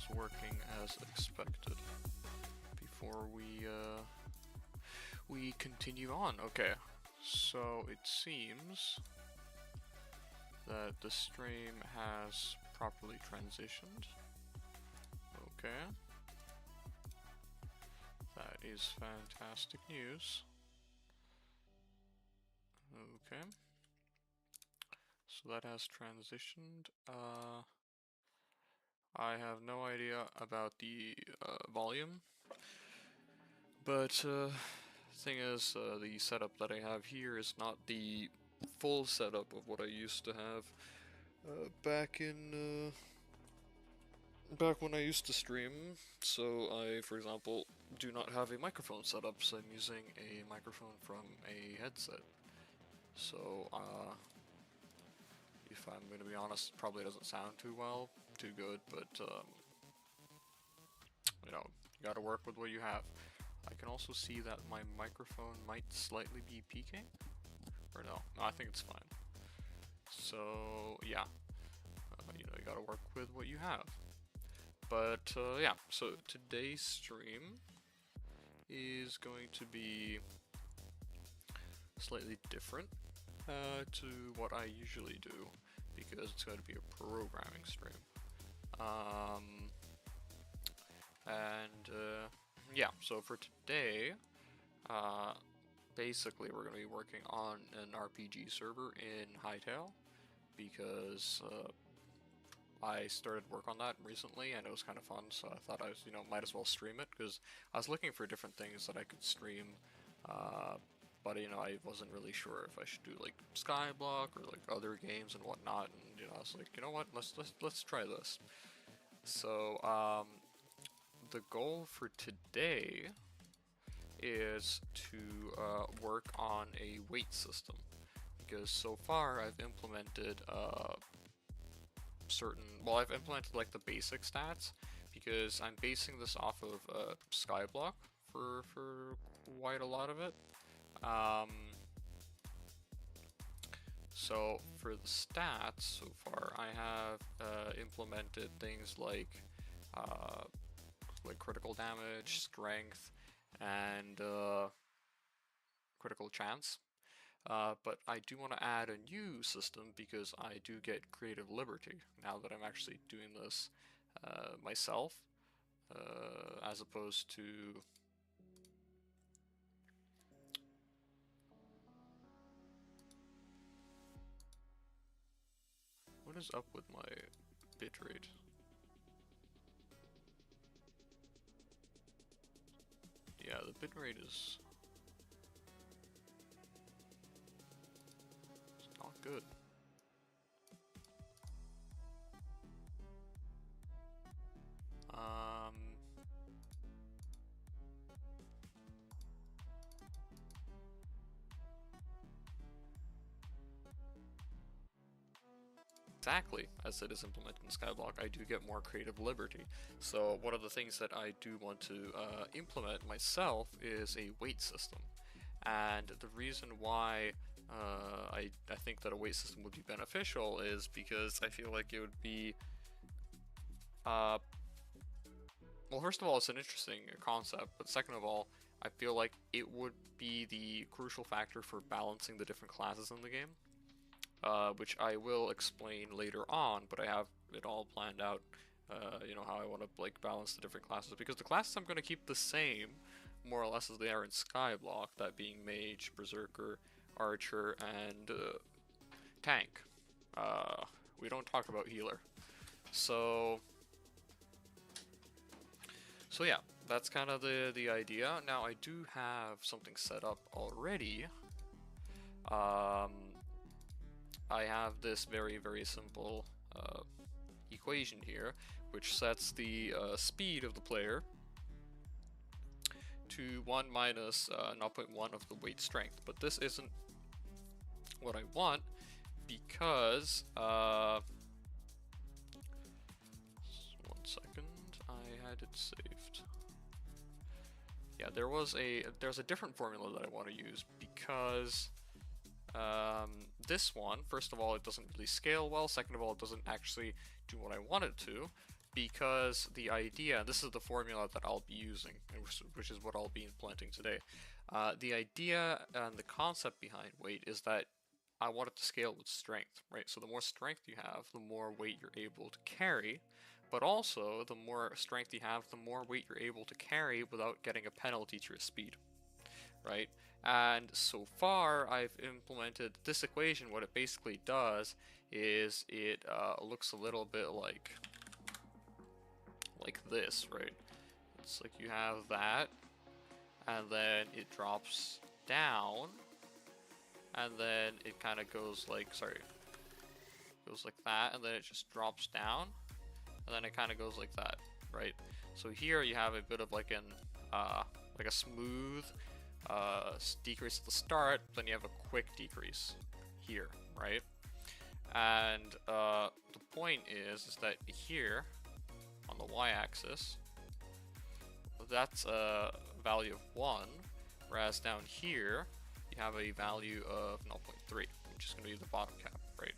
is working as expected. Before we continue on. Okay, so it seems that the stream has properly transitioned. Okay. That is fantastic news. Okay. So that has transitioned. I have no idea about the volume, but thing is, the setup that I have here is not the full setup of what I used to have back in back when I used to stream. So I, for example, do not have a microphone set up, so I'm using a microphone from a headset. So if I'm going to be honest, it probably doesn't sound too good, but you know, you gotta work with what you have. I can also see that my microphone might slightly be peaking, or no, I think it's fine. So yeah, you know, you gotta work with what you have. But yeah, so today's stream is going to be slightly different to what I usually do, because it's going to be a programming stream. Yeah, so for today, basically we're going to be working on an RPG server in Hytale, because I started work on that recently and it was kind of fun, so I thought I was, might as well stream it, because I was looking for different things that I could stream, but I wasn't really sure if I should do like Skyblock or like other games and whatnot, and I was like, you know what, let's try this. So the goal for today is to work on a weight system, because so far I've implemented I've implemented like the basic stats, because I'm basing this off of Skyblock for quite a lot of it. So for the stats so far, I have implemented things like critical damage, strength, and critical chance. But I do want to add a new system, because I do get creative liberty now that I'm actually doing this myself, as opposed to... What is up with my bitrate? Yeah, the bitrate is not good. Exactly as it is implemented in Skyblock, I do get more creative liberty. So one of the things that I do want to implement myself is a weight system. And the reason why I think that a weight system would be beneficial is because I feel like it would be... well, first of all, it's an interesting concept, but second of all, I feel like it would be the crucial factor for balancing the different classes in the game. Which I will explain later on, but I have it all planned out, how I want to balance the different classes, because the classes I'm going to keep the same, more or less, as they are in Skyblock, that being Mage, Berserker, Archer, and Tank. We don't talk about Healer. So yeah, that's kind of the idea. Now, I do have something set up already. I have this very, very simple equation here, which sets the speed of the player to 1 minus 0.1 of the weight strength. But this isn't what I want, because... 1 second, I had it saved. Yeah, there's a different formula that I want to use, because... this one, first of all, it doesn't really scale well. Second of all, it doesn't actually do what I want it to. because the idea, this is the formula that I'll be using, which is what I'll be implementing today. The idea and the concept behind weight is that I want it to scale with strength, right? So the more strength you have, the more weight you're able to carry, but also the more strength you have, the more weight you're able to carry without getting a penalty to your speed, right? And so far, I've implemented this equation. What it basically does is it looks a little bit like this, right? It's like you have that, and then it drops down, and then it kind of goes like, goes like that, and then it just drops down, and then it kind of goes like that, right? So here you have a bit of like a smooth decrease at the start, then you have a quick decrease here, right? And the point is that here on the y-axis, that's a value of 1, whereas down here you have a value of 0.3, which is going to be the bottom cap, right?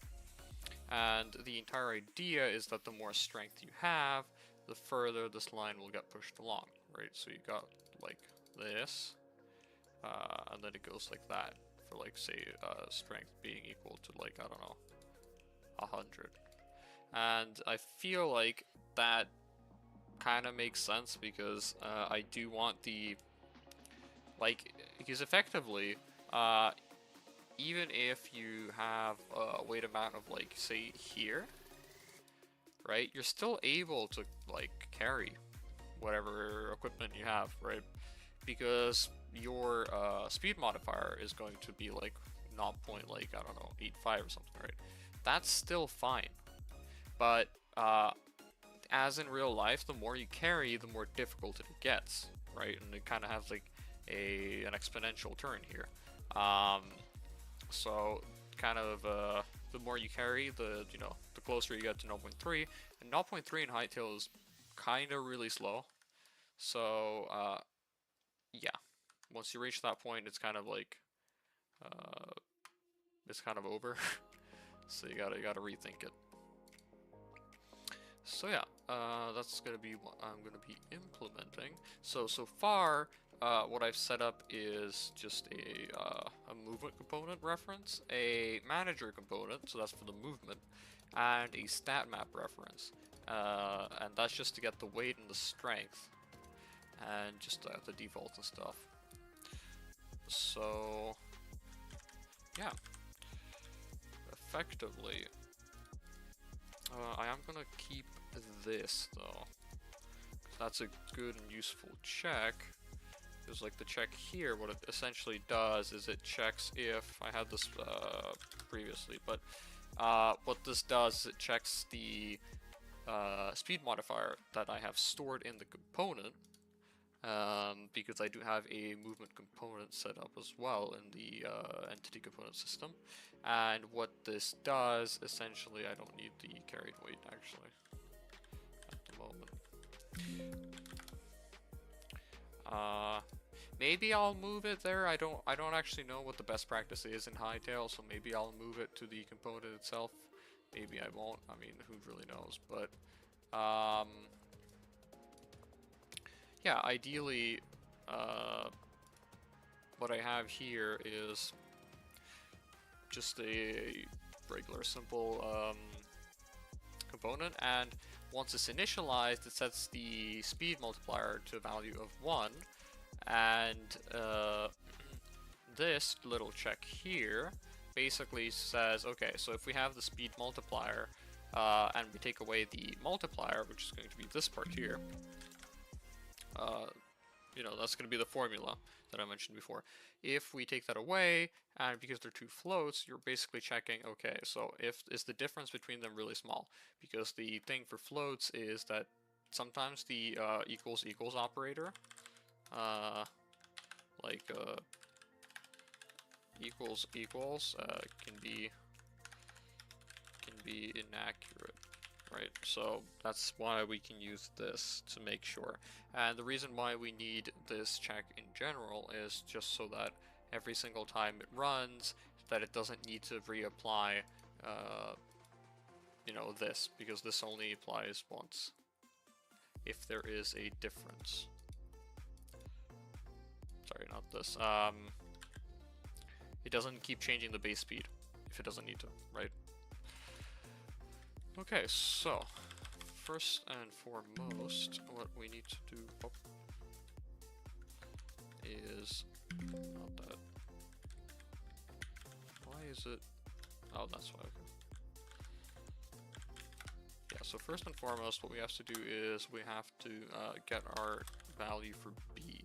And the entire idea is that the more strength you have, the further this line will get pushed along, right? So you got like this, and then it goes like that for like, say, strength being equal to like, I don't know, 100. And I feel like that kind of makes sense because I do want the, because effectively, even if you have a weight amount of like, say, here, right, you're still able to like carry whatever equipment you have, right? Because your speed modifier is going to be like 0. Like, I don't know, 85 or something, right? That's still fine. But as in real life, the more you carry, the more difficult it gets, right? And it kind of has like an exponential turn here. So kind of the more you carry, the closer you get to 0.3, and 0.3 in Hytale is kind of really slow. So yeah, once you reach that point, it's kind of like it's kind of over. So you gotta rethink it. So yeah, that's gonna be what I'm gonna be implementing. So far, what I've set up is just a movement component reference, a manager component, so that's for the movement, and a stat map reference. And that's just to get the weight and the strength, and just the defaults and stuff. So yeah, effectively, I am gonna keep this though. That's a good and useful check. Because like the check here, what it essentially does is it checks if I had this previously, but what this does is it checks the speed modifier that I have stored in the component, because I do have a movement component set up as well in the entity component system. And what this does, essentially, I don't need the carried weight actually at the moment. Maybe I'll move it there. I don't actually know what the best practice is in Hytale, so maybe I'll move it to the component itself. Maybe I won't. I mean, who really knows? But yeah, ideally, what I have here is just a regular simple component, and once it's initialized, it sets the speed multiplier to a value of 1, and this little check here basically says, okay, so if we have the speed multiplier and we take away the multiplier, which is going to be this part here, that's going to be the formula that I mentioned before. If we take that away, and because they're two floats, you're basically checking, okay, so is the difference between them really small? Because the thing for floats is that sometimes the equals operator, equals can be inaccurate, right? So that's why we can use this to make sure. And the reason why we need this check in general is just so that every single time it runs, that it doesn't need to reapply, this, because this only applies once. if there is a difference. Sorry, not this. It doesn't keep changing the base speed if it doesn't need to, right? Okay, so first and foremost, what we need to do is not that. Why is it? Oh, that's why. Okay. Yeah. So first and foremost, what we have to do is we have to get our value for b.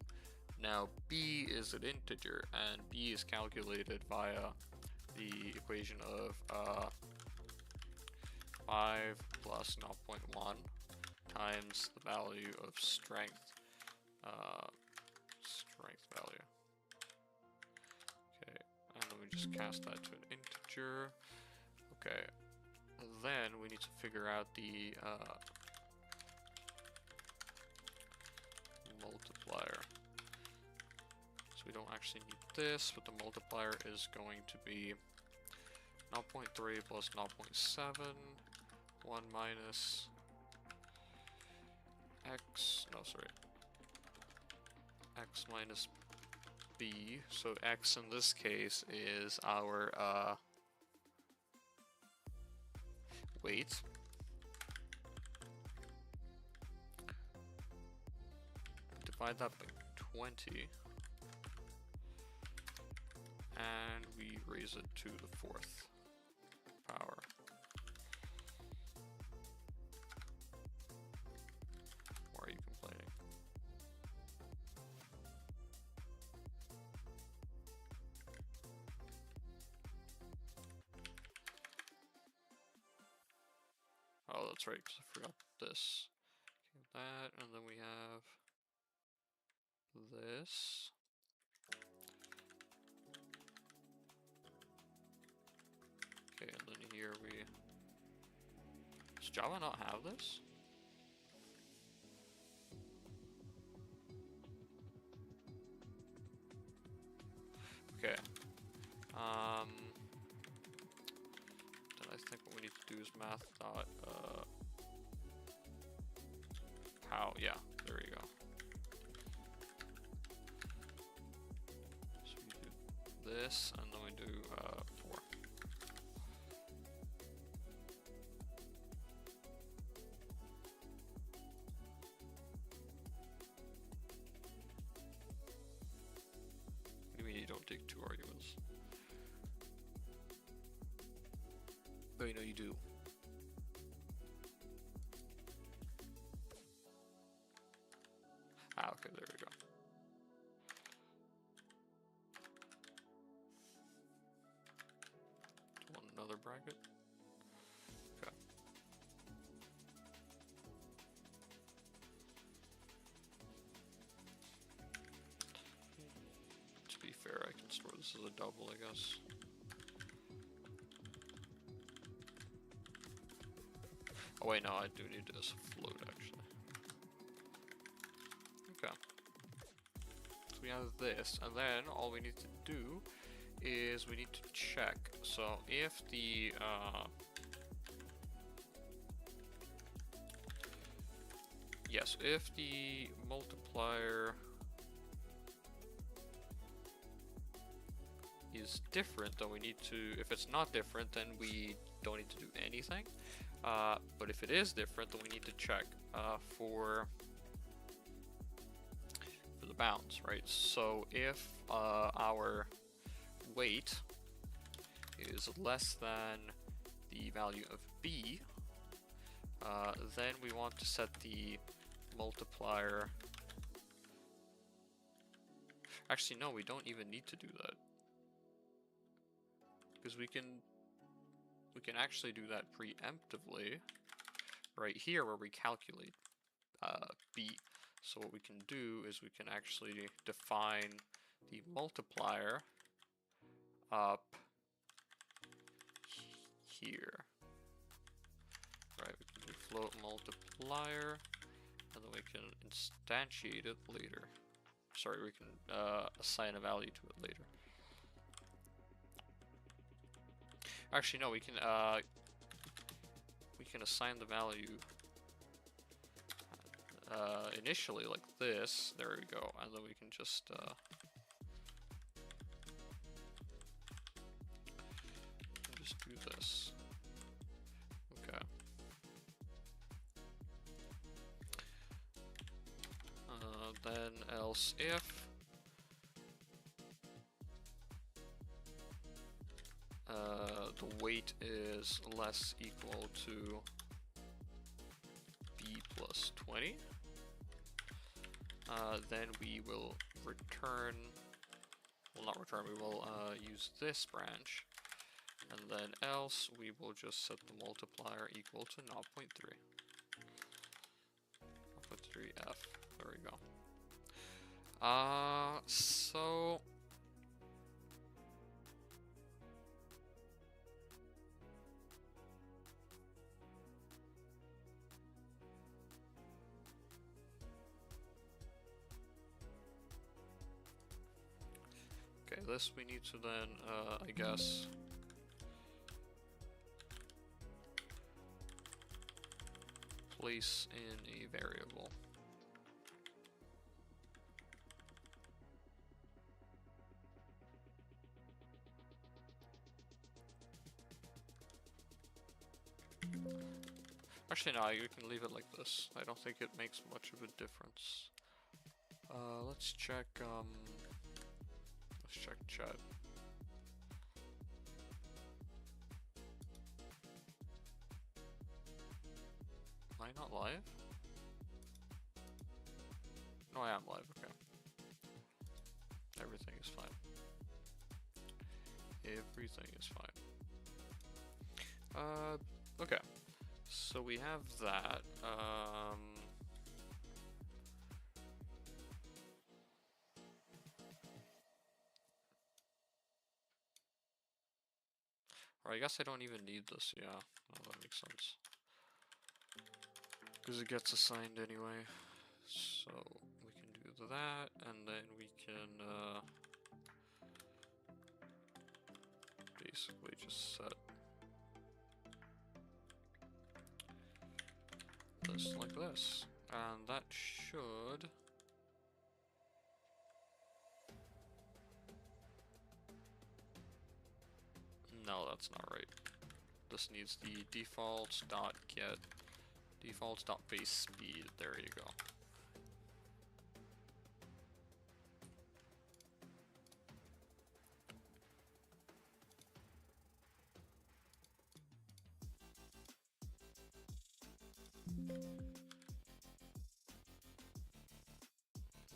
Now, b is an integer, and b is calculated via the equation of 5 plus 0.1 times the value of strength value. Okay, and then we just cast that to an integer. Okay, and then we need to figure out the multiplier. So we don't actually need this, but the multiplier is going to be 0.3 plus 0.7, 1 minus x, no, sorry, x minus b. So x in this case is our weight. Divide that by 20. And we raise it to the 4th power. Why are you complaining? Oh, that's right, because I forgot this. Okay, that, and then we have this. Okay, and then here we... Does Java not have this? Okay. Then I think what we need to do is math dot, how, yeah, there we go. So we do this, and then we do, 4. What do you mean you don't take 2 arguments? Oh, you know you do. Ah, okay, there we go. Do you want another bracket? Okay. To be fair, I can store this as a double, I guess. Oh wait, no, I do need this float actually. Okay. So we have this, and then all we need to do is we need to check. So if the yes, if the multiplier is different, then we need to, if it's not different, then we don't need to do anything. But if it is different, then we need to check for the bounds, right? So if our weight is less than the value of b, then we want to set the multiplier. Actually, no, we don't even need to do that, because we can actually do that preemptively right here where we calculate b. So what we can do is we can actually define the multiplier up here. Right, we can do float multiplier, and then we can instantiate it later. Sorry, we can assign a value to it later. Actually, no, we can assign the value initially like this. There we go, and then we can just do this. Okay. Then else if the weight is less equal to b plus 20, then we will return, well not return, we will use this branch, and then else we will just set the multiplier equal to 0.3. 0.3f, there we go. So okay, this we need to then, I guess, place in a variable. Actually, no, you can leave it like this. I don't think it makes much of a difference. Let's check chat. Am I not live? No, I am live, okay. Everything is fine. Everything is fine. Okay. So we have that. Or I guess I don't even need this, yeah. Oh, that makes sense. Because it gets assigned anyway. So we can do that, and then we can basically just set this like this. And that should... No, that's not right. This needs the defaults.get defaults.base speed. There you go.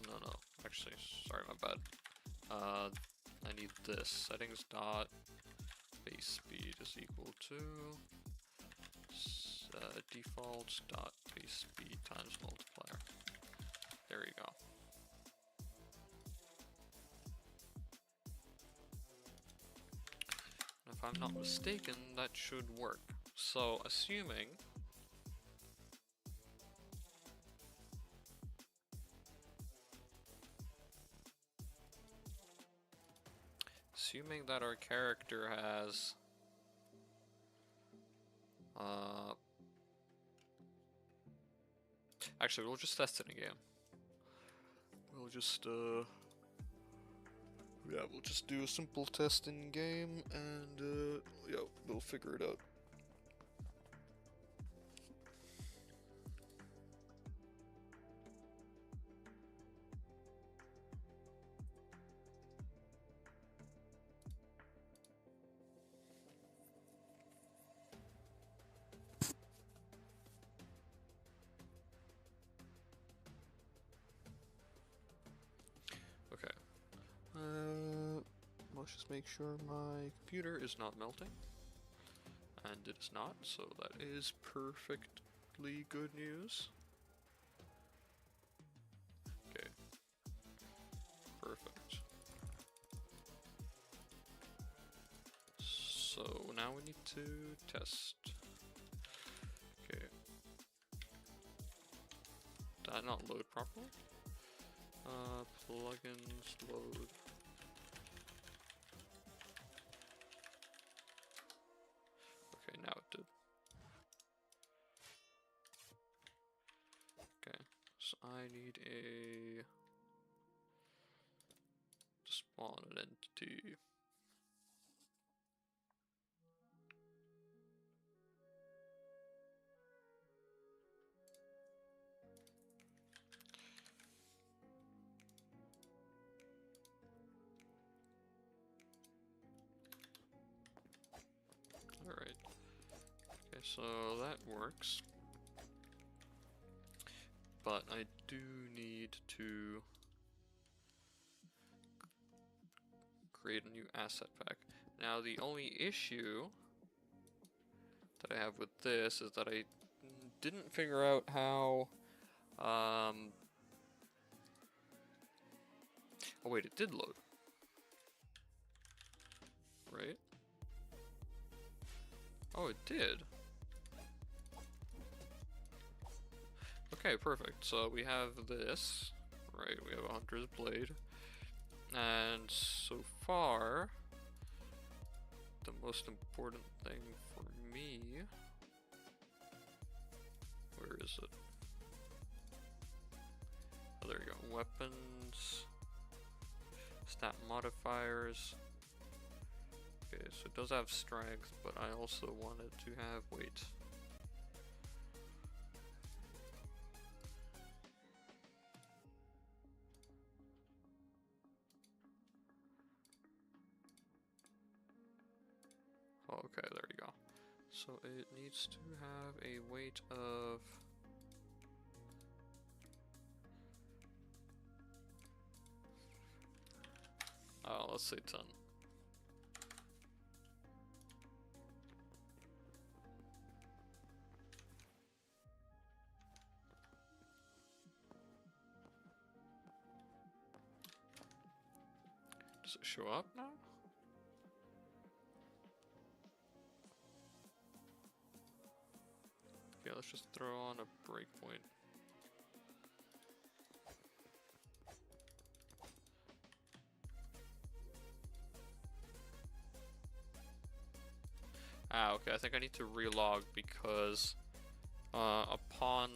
No, actually, sorry, my bad. I need this. Settings dot base speed is equal to defaults dot base speed times multiplier. There you go. And if I'm not mistaken, that should work. So, assuming that our character has actually, we'll just test it in game. We'll just yeah, we'll just do a simple test in game, and yeah, we'll figure it out. Let's just make sure my computer is not melting. And it is not, so that is perfectly good news. Okay. Perfect. So now we need to test. Okay. Did that not load properly? Plugins load. Okay, now it did. Okay, So I need a spawn an entity. Alright. Okay, so that works. But I do need to create a new asset pack. Now the only issue that I have with this is that I didn't figure out how oh wait, it did load. Right? Oh, it did. Okay, perfect. So we have this. Right, we have a Hunter's Blade. And so far, the most important thing for me... Where is it? Oh, there you go. Weapons. Stat modifiers. Okay, so it does have strength, but I also want it to have weight. Oh, okay, there you go. So it needs to have a weight of... Oh, let's say 10. Does it show up now? Okay, let's just throw on a breakpoint. Ah, okay, I think I need to relog because upon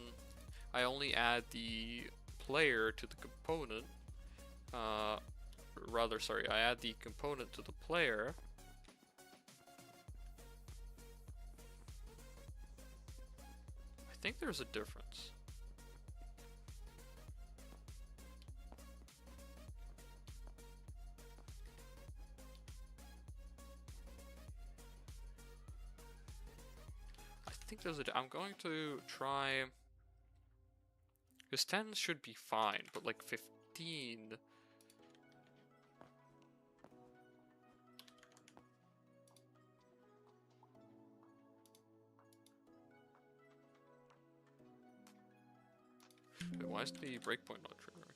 I only add the player to the component, rather, sorry, I add the component to the player. I think there's a difference. I think there's a... I'm going to try... Because 10 should be fine, but like 15... Wait, why is the breakpoint not triggering?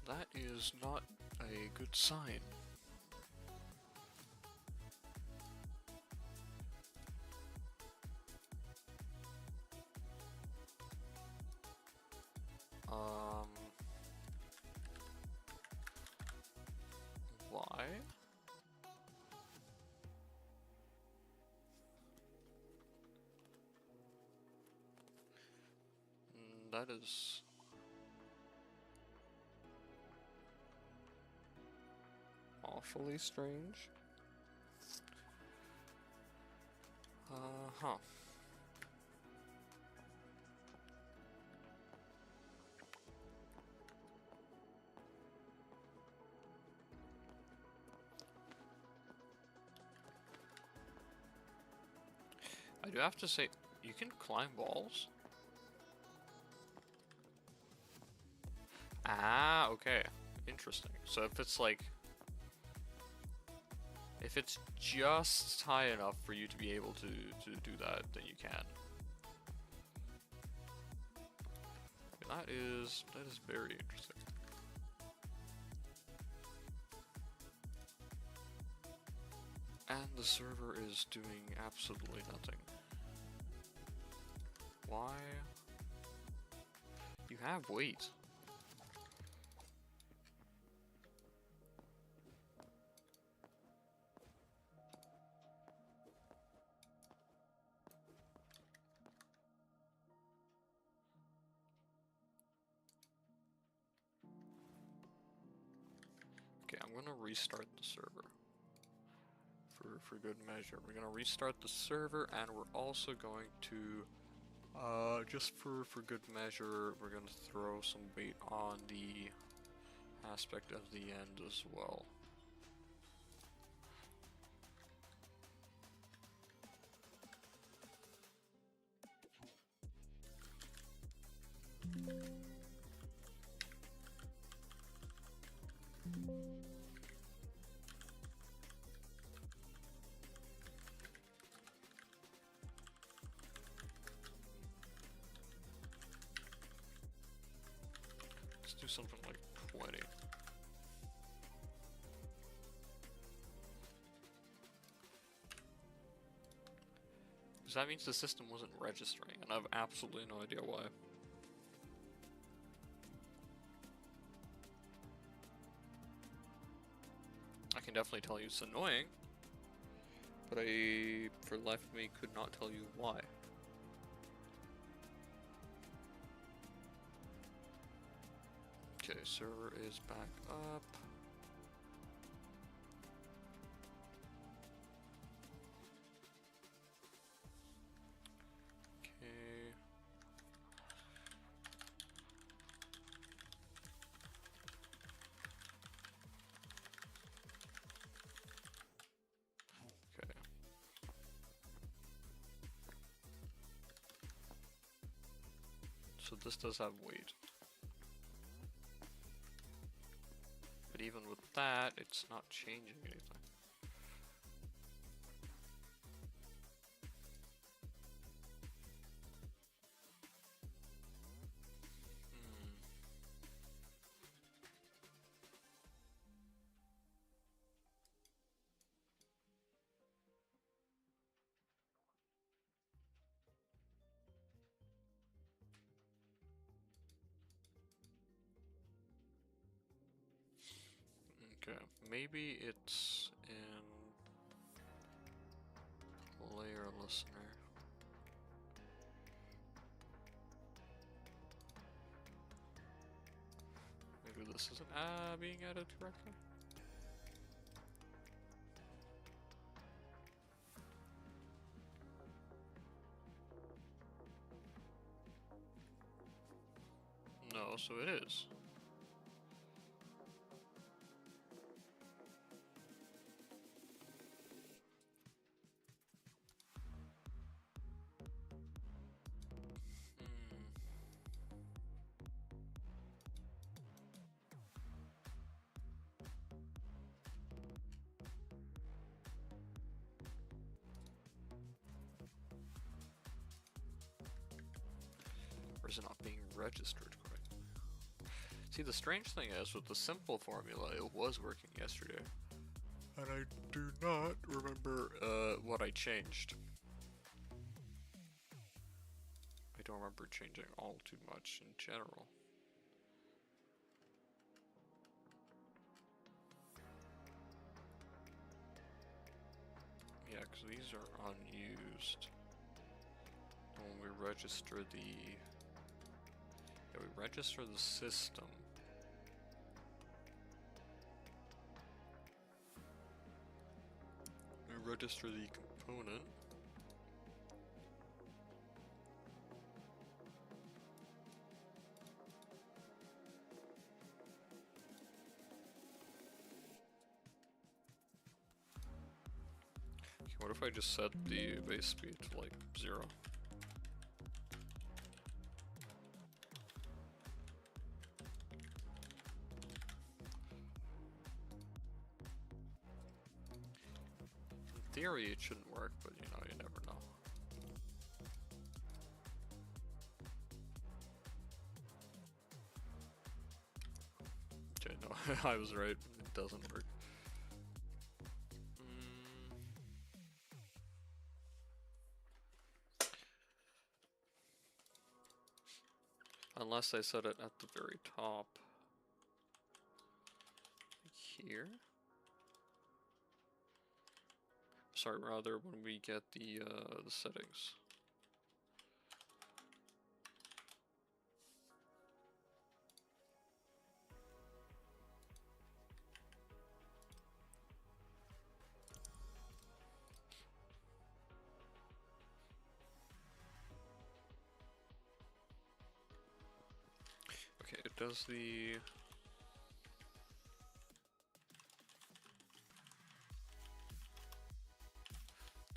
That is not a good sign. Why? That is... awfully strange. Huh. I do have to say, you can climb walls? Ah, okay. Interesting. So if it's like... if it's just high enough for you to be able to do that, then you can. That is very interesting. the server is doing absolutely nothing. Why? You have weight. Okay, I'm gonna restart the server. For good measure. We're gonna restart the server, and we're also going to just for good measure, we're gonna throw some weight on the aspect of the end as well. Let's do something like 20. Because that means the system wasn't registering, and I have absolutely no idea why. I can definitely tell you it's annoying, but I, for the life of me, could not tell you why. Okay, server is back up. Okay. Okay. So this does have weight. But even with that, it's not changing anything. Okay, maybe it's in layer listener. Maybe this isn't being added correctly. No, so it is. Or is it not being registered correctly? See, the strange thing is, with the simple formula, it was working yesterday. And I do not remember what I changed. I don't remember changing all too much in general. Yeah, because these are unused. And when we register the... Yeah, we register the system. We register the component. Okay, what if I just set the base speed to like 0? In theory, it shouldn't work, but you know, you never know. Okay, no, I was right. It doesn't work. Unless I set it at the very top. Here? Sorry, rather when we get the settings. Okay, it does the...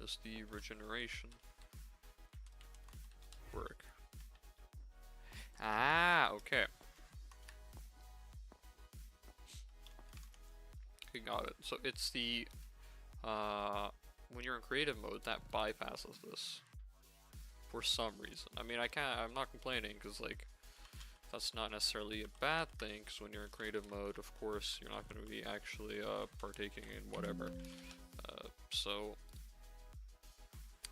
Does the regeneration work? Ah, okay. Okay, got it. So it's the, when you're in creative mode, that bypasses this. For some reason. I mean, I'm not complaining, because, like, that's not necessarily a bad thing, because when you're in creative mode, of course, you're not going to be actually, partaking in whatever. So,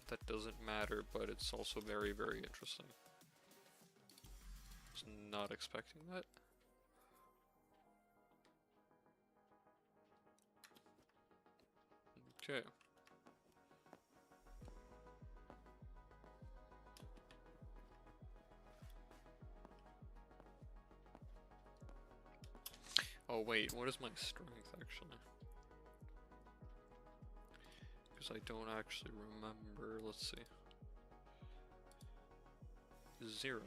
that doesn't matter, but it's also very, very interesting. Was not expecting that. Okay. Oh wait, what is my strength actually? Because I don't actually remember. Let's see. 0.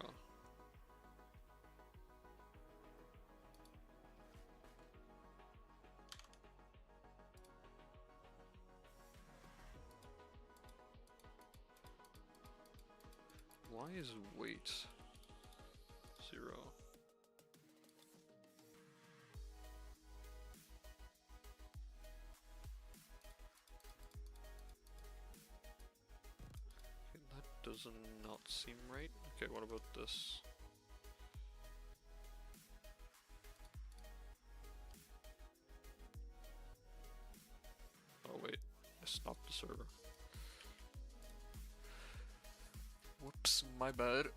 Why is weight 0? Okay, that does not seem right. Okay, what about this? Oh wait, I stopped the server. Whoops, my bad.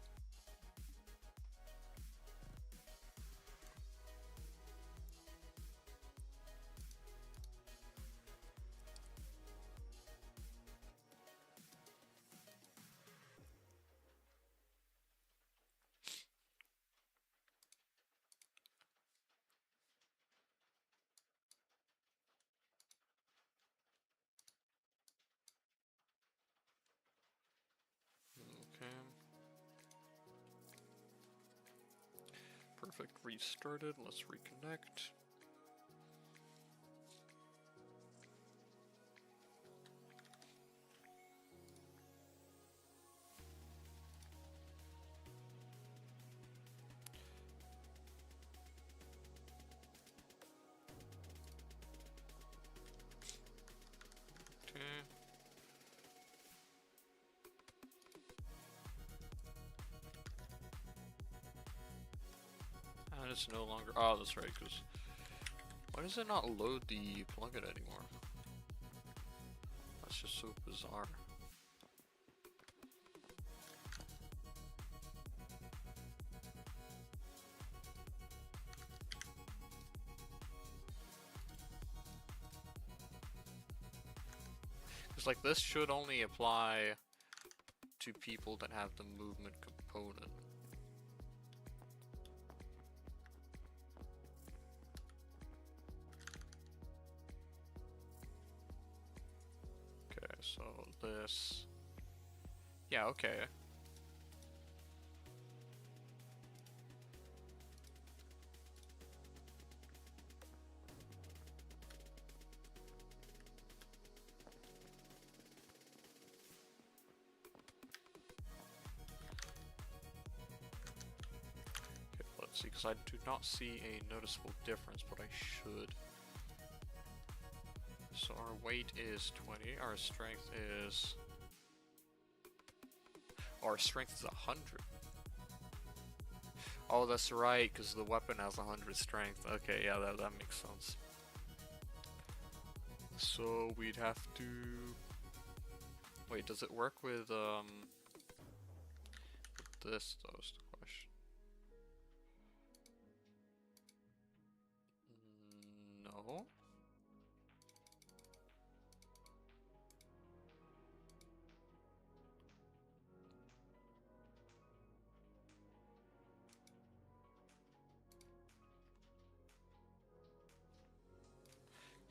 Okay. Perfect, restarted. Let's reconnect. Okay. And it's no longer. Oh, that's right, because. Why does it not load the plugin anymore? That's just so bizarre. Because, like, this should only apply to people that have the movement component. Okay, so this... Yeah, okay. Okay, let's see, because I do not see a noticeable difference, but I should. So our weight is 20, our strength is... Our strength is 100. Oh, that's right, because the weapon has 100 strength. Okay, yeah, that makes sense. So we'd have to... Wait, does it work with this, though, is the question. So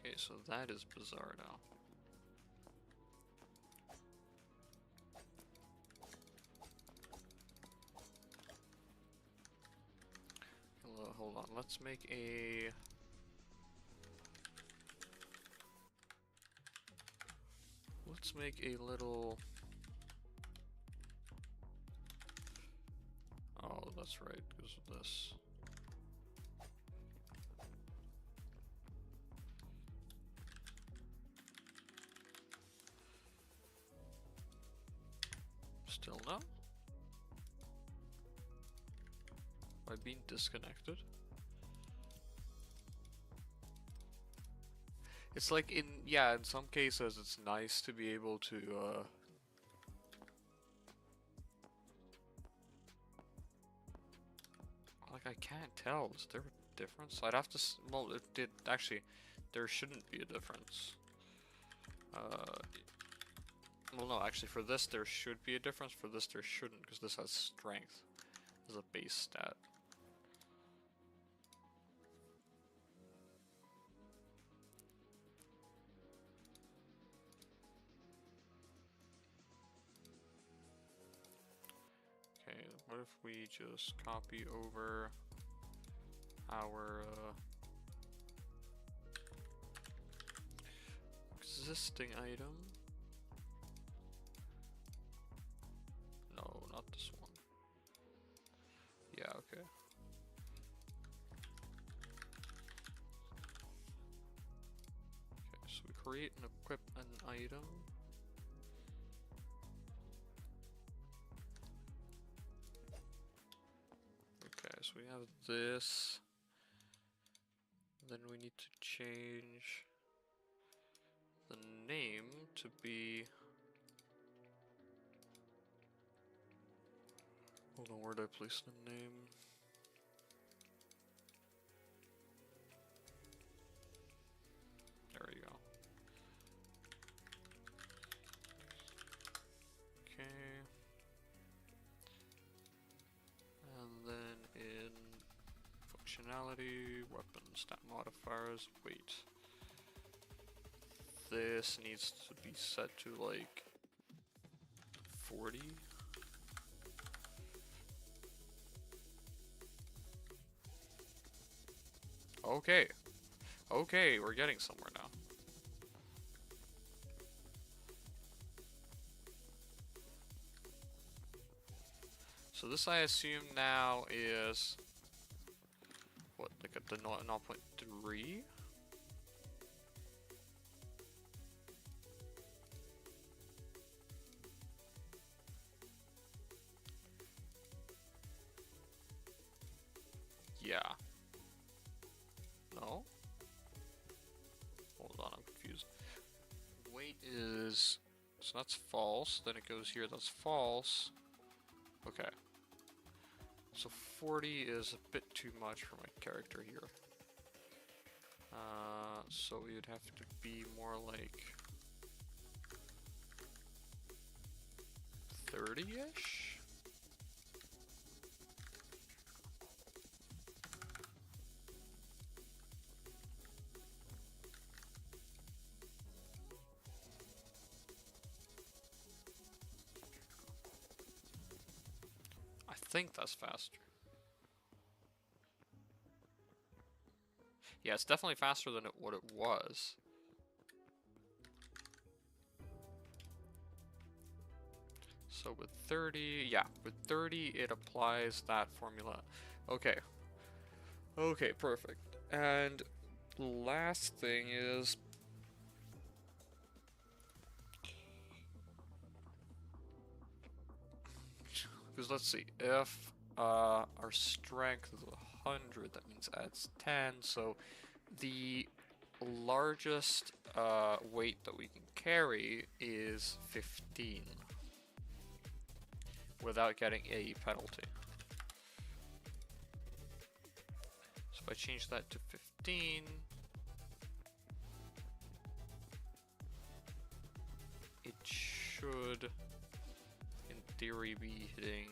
okay, so that is bizarre now. Hold on, let's make a... Let's make a little... Oh, that's right, because of this. Still no? Am I being disconnected? It's like in some cases it's nice to be able to like I can't tell. Is there a difference? I'd have to well, it did actually. There shouldn't be a difference. Well, no, actually, for this there should be a difference. For this there shouldn't, because this has strength as a base stat. Okay, what if we just copy over our existing item? No, not this one. Yeah, okay. Okay, so we create and equip an item. Okay, so we have this. Then we need to change the name to be... Hold on, where did I place the name? There we go. Okay. And then in functionality, weapon stat modifiers, wait. This needs to be set to like 40. Okay. Okay, we're getting somewhere now. So this I assume now is what, like at the 0.3? Yeah. No? Hold on, I'm confused. Weight is... So that's false, then it goes here, that's false. Okay. So 40 is a bit too much for my character here. So you'd have to be more like 30-ish? I think that's faster. Yeah, it's definitely faster than what it was. So with 30, yeah, with 30 it applies that formula. Okay. Okay, perfect. And last thing is... Because let's see, if our strength is 100, that means adds 10, so the largest weight that we can carry is 15 without getting a penalty. So if I change that to 15, should, in theory, be hitting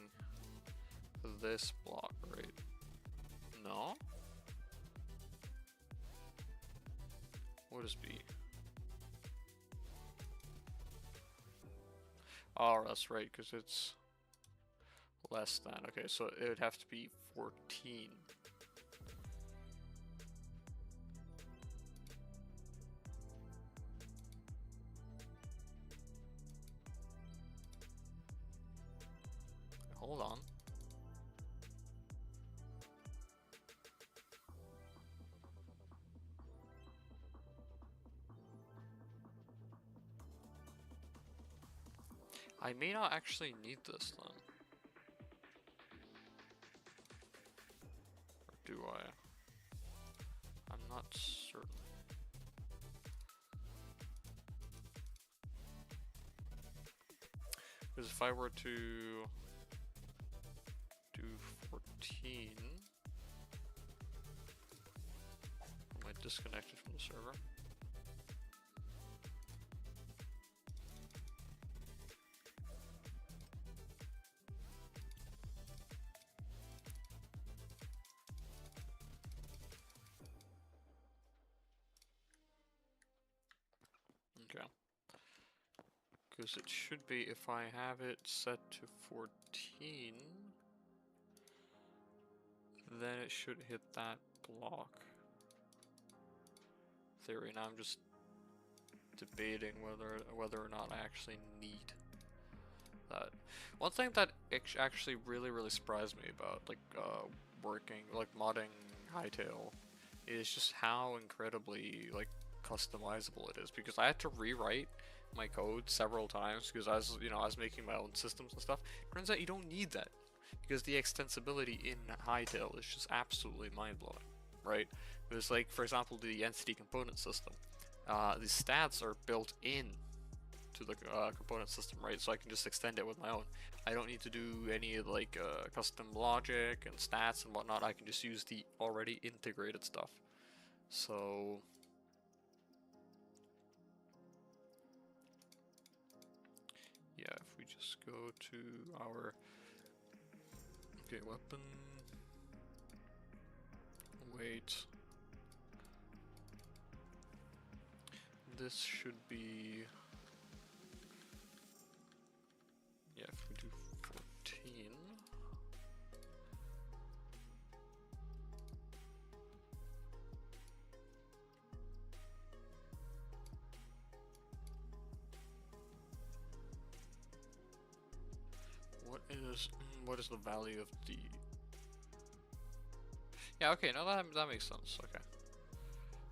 this block, right? No? What is B? Oh, that's right, because it's less than. Okay, so it would have to be 14. Hold on. I may not actually need this then. Or do I? I'm not certain. Because if I were to do 14, am I disconnected from the server? Okay. Because it should be, if I have it set to 14, then it should hit that block. Theory. Now I'm just debating whether or not I actually need that. One thing that actually really surprised me about modding Hytale is just how incredibly customizable it is, because I had to rewrite my code several times because I was making my own systems and stuff. Turns out you don't need that, because the extensibility in Hytale is just absolutely mind-blowing, right? Because for example, the entity component system, the stats are built in to the component system, right? So I can just extend it with my own. I don't need to do any custom logic and stats and whatnot. I can just use the already integrated stuff. So yeah, if we just go to our weapon, wait, this should be, yeah, if we do 14, what is the value of the, yeah, okay, no, that makes sense. Okay,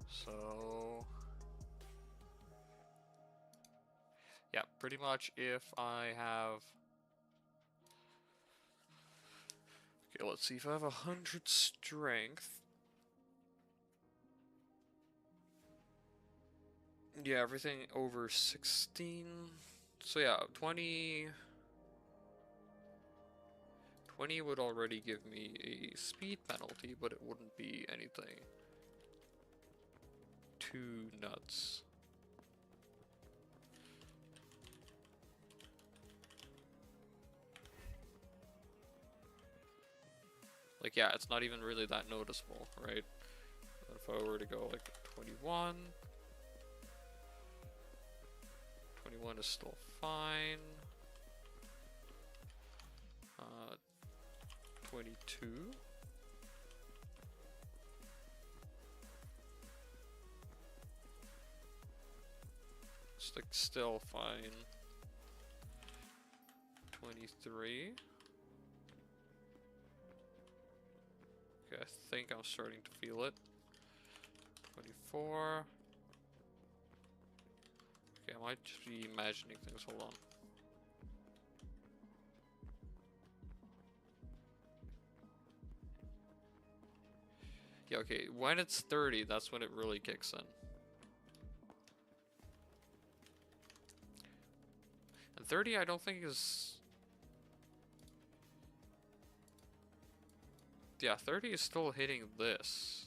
so yeah, pretty much if I have, okay, let's see, if I have 100 strength, yeah, everything over 16, so yeah, 20 would already give me a speed penalty, but it wouldn't be anything too nuts. Yeah, it's not even really that noticeable, right? If I were to go 21, 21 is still fine. 22. It's still fine. 23. Okay, I think I'm starting to feel it. 24. Okay, I might just be imagining things. Hold on. Yeah, okay, when it's 30, that's when it really kicks in. And 30 I don't think is... Yeah, 30 is still hitting this.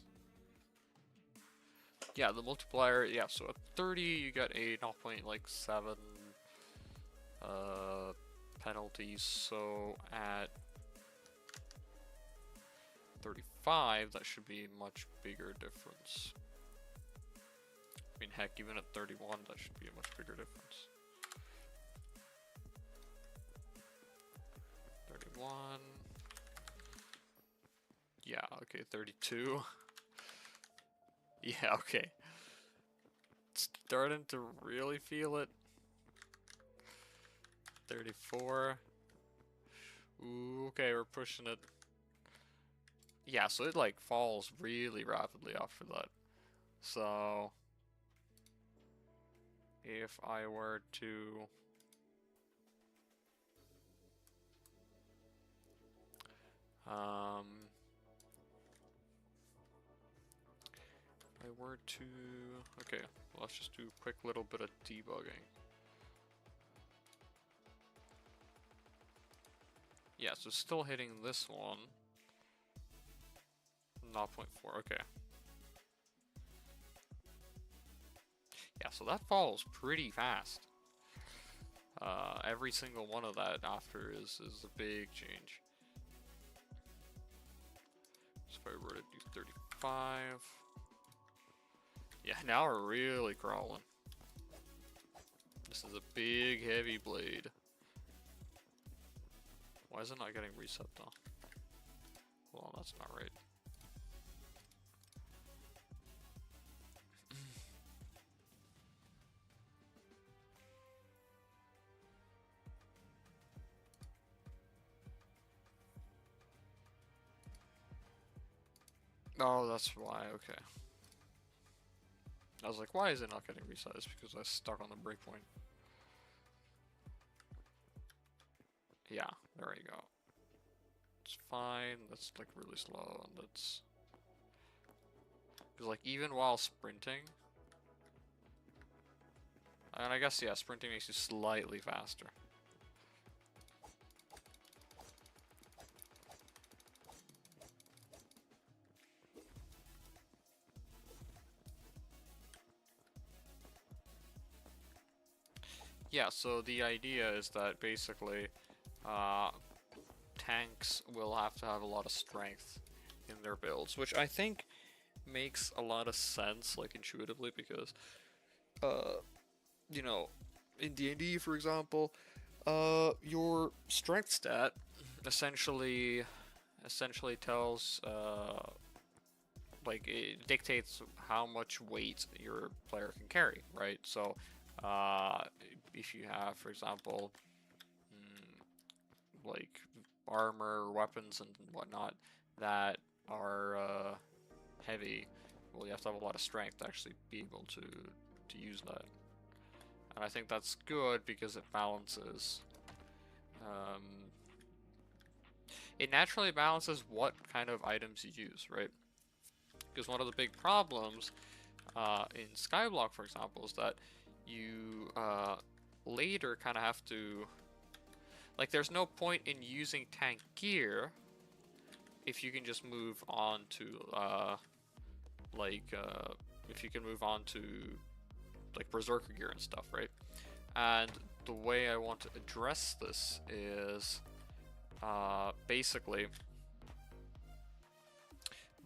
Yeah, the multiplier, yeah, so at 30 you get a 0.7 penalties, so at 35, that should be a much bigger difference. I mean, heck, even at 31, that should be a much bigger difference. 31. Yeah, okay, 32. Yeah, okay. Starting to really feel it. 34. Ooh, okay, we're pushing it. Yeah, so it like falls really rapidly after that. So if I were to okay, let's just do a quick little bit of debugging. Yeah, so still hitting this one. 0.4, okay. Yeah, so that falls pretty fast. Every single one of that after is a big change. So if I were to do 35... Yeah, now we're really crawling. This is a big, heavy blade. Why is it not getting reset though? Well, that's not right. Oh, that's why, okay. I was like, why is it not getting reset? It's because I was stuck on the breakpoint. Yeah, there we go. It's fine, that's like really slow, and that's... Because like, even while sprinting... And I guess, yeah, sprinting makes you slightly faster. Yeah, so the idea is that basically tanks will have to have a lot of strength in their builds, which I think makes a lot of sense, like intuitively, because you know, in D&D, for example, your strength stat essentially tells like it dictates how much weight your player can carry, right? So if you have, for example, like armor, weapons, and whatnot that are heavy, well, you have to have a lot of strength to actually be able to use that. And I think that's good because it balances. It naturally balances what kind of items you use, right? Because one of the big problems in Skyblock, for example, is that you later kind of have to... Like, there's no point in using tank gear if you can just move on to, if you can move on to, like, Berserker gear and stuff, right? And the way I want to address this is, basically,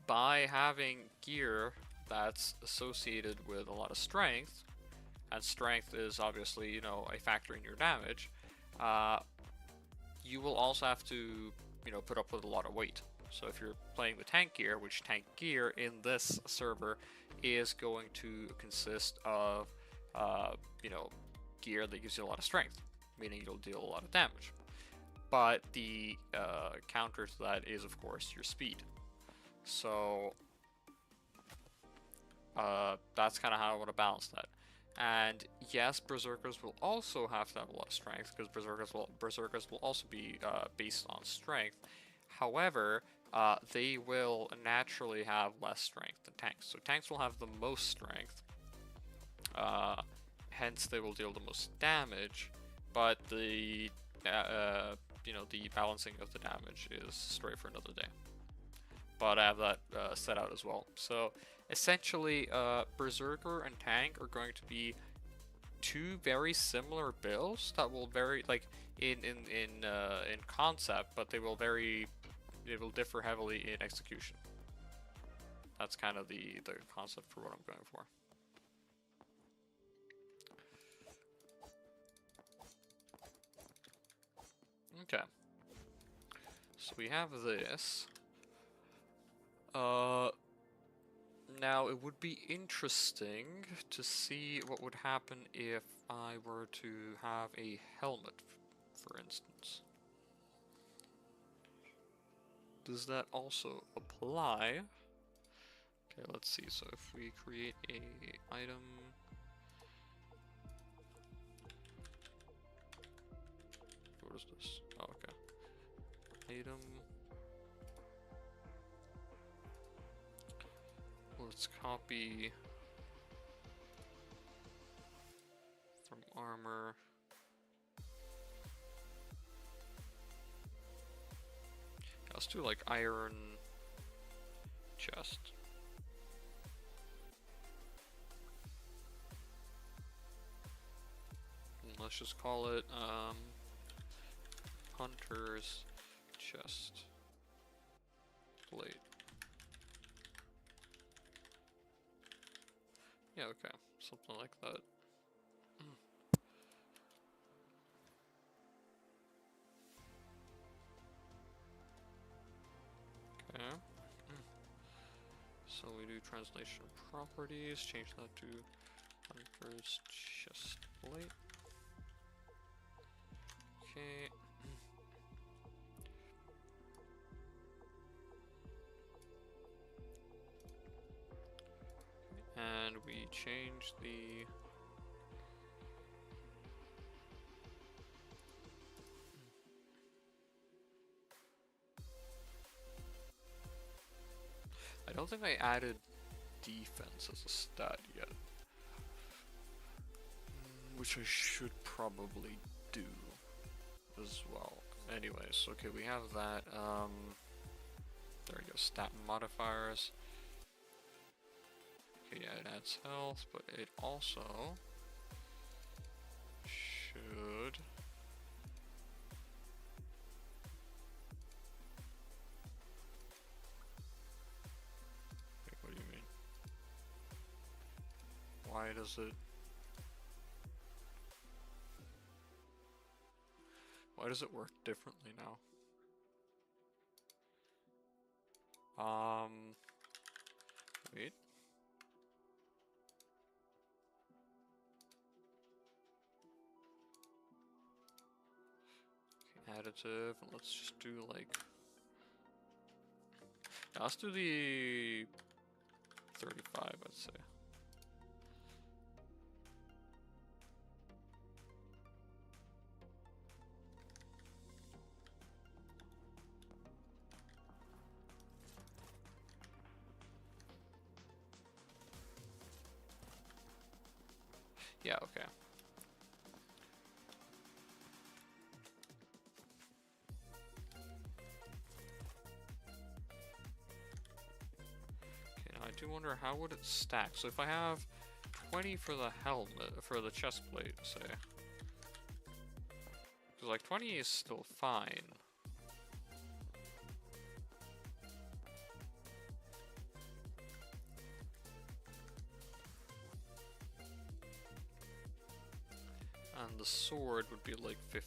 by having gear that's associated with a lot of strength, and strength is obviously, you know, a factor in your damage, you will also have to, you know, put up with a lot of weight. So if you're playing the tank gear, which tank gear in this server is going to consist of, you know, gear that gives you a lot of strength, meaning you'll deal a lot of damage. But the counter to that is, of course, your speed. So that's kind of how I want to balance that. And yes, Berserkers will also have to have a lot of strength, because Berserkers will also be based on strength. However, they will naturally have less strength than tanks. So tanks will have the most strength, hence they will deal the most damage, but the you know, the balancing of the damage is story for another day. But I have that set out as well. So essentially, Berserker and tank are going to be two very similar builds that will vary, like in concept, but they will differ heavily in execution. That's kind of the concept for what I'm going for. Okay. So we have this. Now it would be interesting to see what would happen if I were to have a helmet, for instance. Does that also apply? Okay, let's see. So if we create a item, what is this? Oh, okay. Item. Let's copy from armor. Let's do like iron chest. And let's just call it hunter's chest plate. Yeah, okay, something like that. Okay. So we do translation properties, change that to hunter's chest plate. Okay. And we change the I don't think I added defense as a stat yet, which I should probably do as well. Anyways, okay, we have that. There we go, stat modifiers. Okay, yeah, it adds health, but it also should wait, what do you mean? Why does it work differently now? Wait. Additive, and let's just do like, yeah, let's do the 35, I'd say. Yeah, okay. I do wonder how would it stack. So if I have 20 for the helmet, for the chest plate, say, because like 20 is still fine. And the sword would be like 15.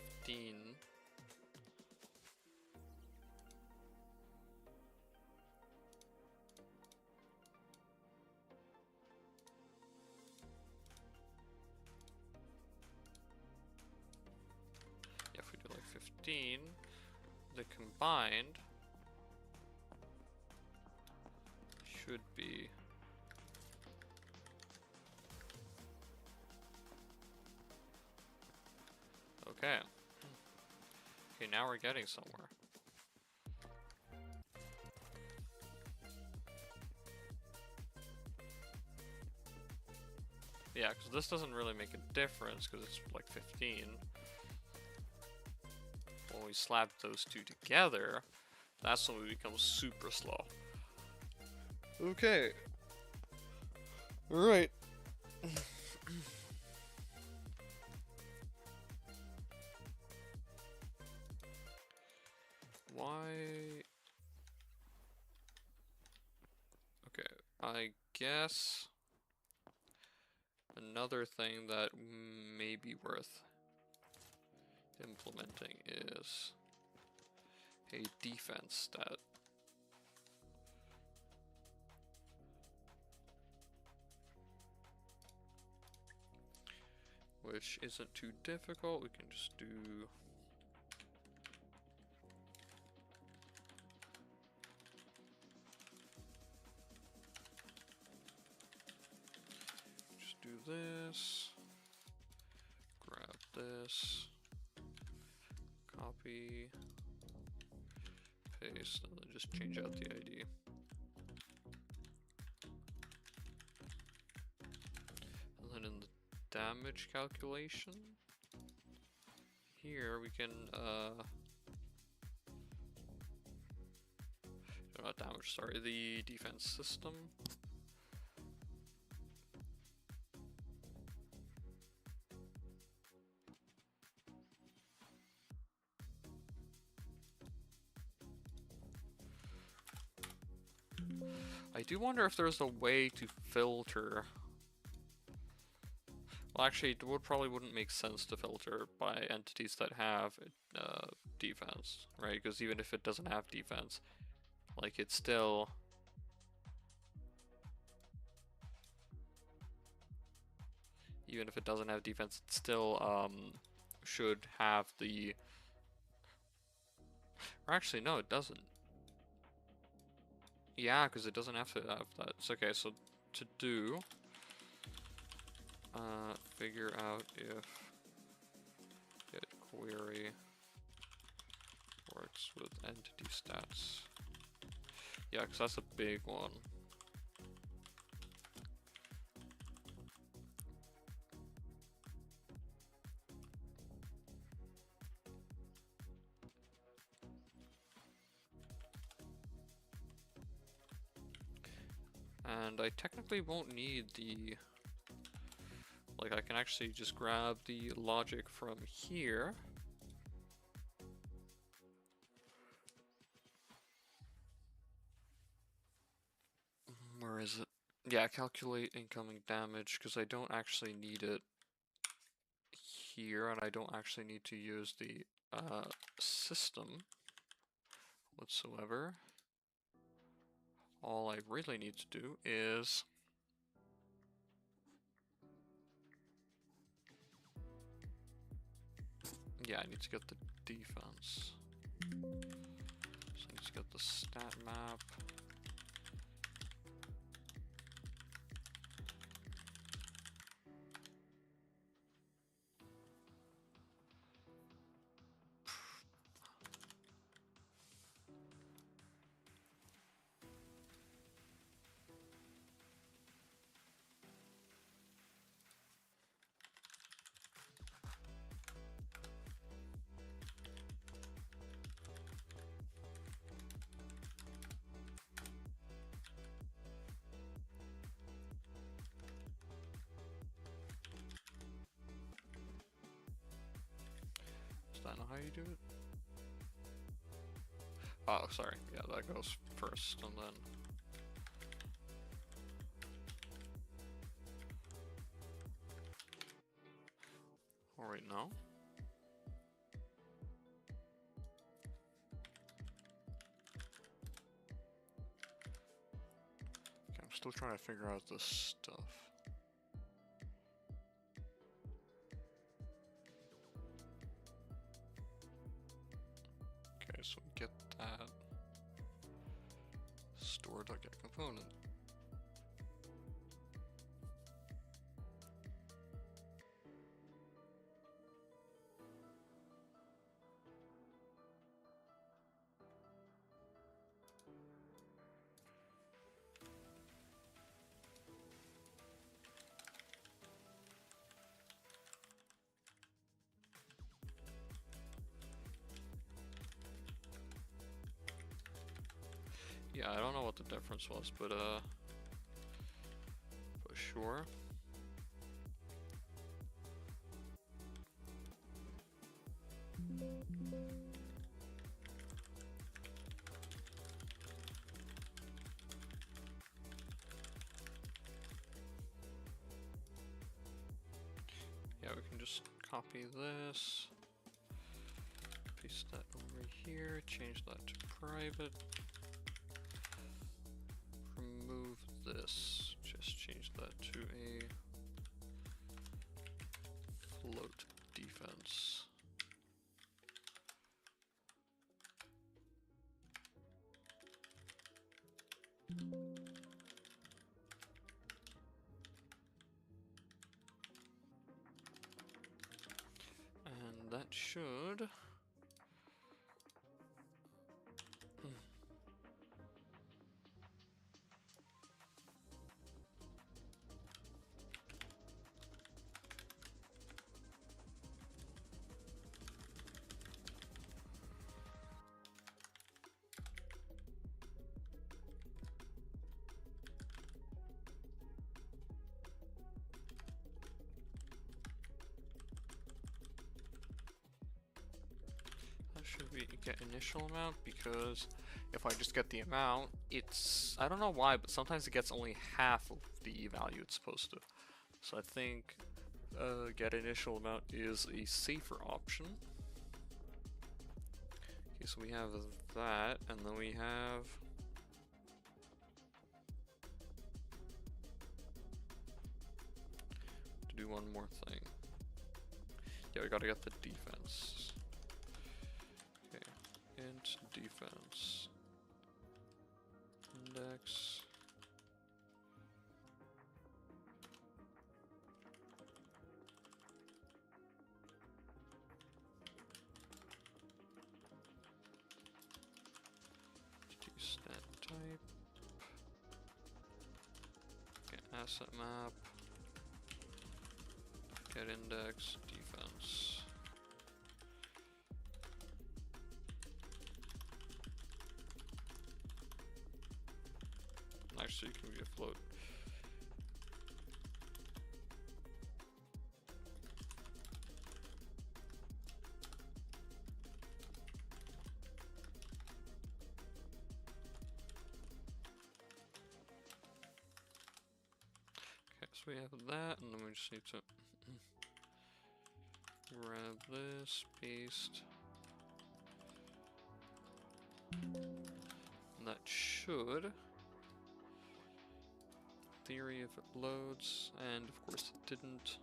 The combined should be okay. Okay, now we're getting somewhere. Yeah, because this doesn't really make a difference because it's like 15. When we slap those two together, that's when we become super slow. Okay. Alright. Why? Okay, I guess another thing that may be worth implementing is a defense stat. Which isn't too difficult, we can just do this, grab this, copy, paste, and then just change out the ID. And then in the damage calculation, here we can, not damage, sorry, the defense system. I do wonder if there's a way to filter. Well, actually, it probably wouldn't make sense to filter by entities that have defense, right? Because even if it doesn't have defense, like it's still... Even if it doesn't have defense, it still should have the... Or actually, no, it doesn't. Yeah, because it doesn't have to have that. It's okay, so to do, figure out if get query works with entity stats. Yeah, because that's a big one. And I technically won't need the, like I can actually just grab the logic from here. Where is it? Yeah, calculate incoming damage, because I don't actually need it here, and I don't actually need to use the system whatsoever. All I really need to do is yeah, I need to get the defense. So I need to get the stat map. Is that not how you do it? Oh, sorry. Yeah, that goes first, and then... Oh, wait, no? Okay, I'm still trying to figure out this stuff. Okay, so we get that. Store.get component. Yeah, I don't know what the difference was, but sure. just copy this, paste that over here, change that to private, remove this, just change that to a float defense. And that should should we get initial amount, because if I just get the amount, it's, I don't know why, but sometimes it gets only half of the value it's supposed to. So I think get initial amount is a safer option. Okay, so we have that, and then we have to do one more thing. Yeah, we gotta get the defense. Int defense index stat type, get asset map, get index defense. Actually, it can be a float. Okay, so we have that, and then we just need to grab this, paste. And that should, theory, if it loads, and of course it didn't,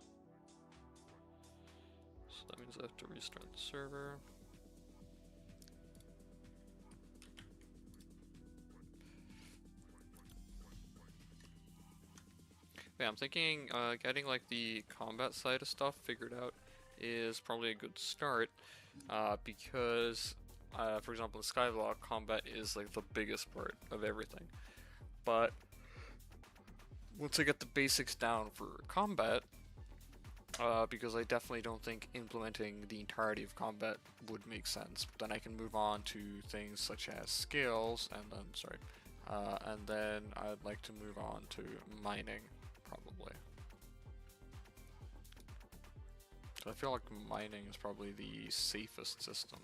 so that means I have to restart the server. Yeah, I'm thinking getting like the combat side of stuff figured out is probably a good start, because for example in Skyblock, combat is like the biggest part of everything, but once I get the basics down for combat, because I definitely don't think implementing the entirety of combat would make sense, but then I can move on to things such as skills, and then I'd like to move on to mining, probably. So I feel like mining is probably the safest system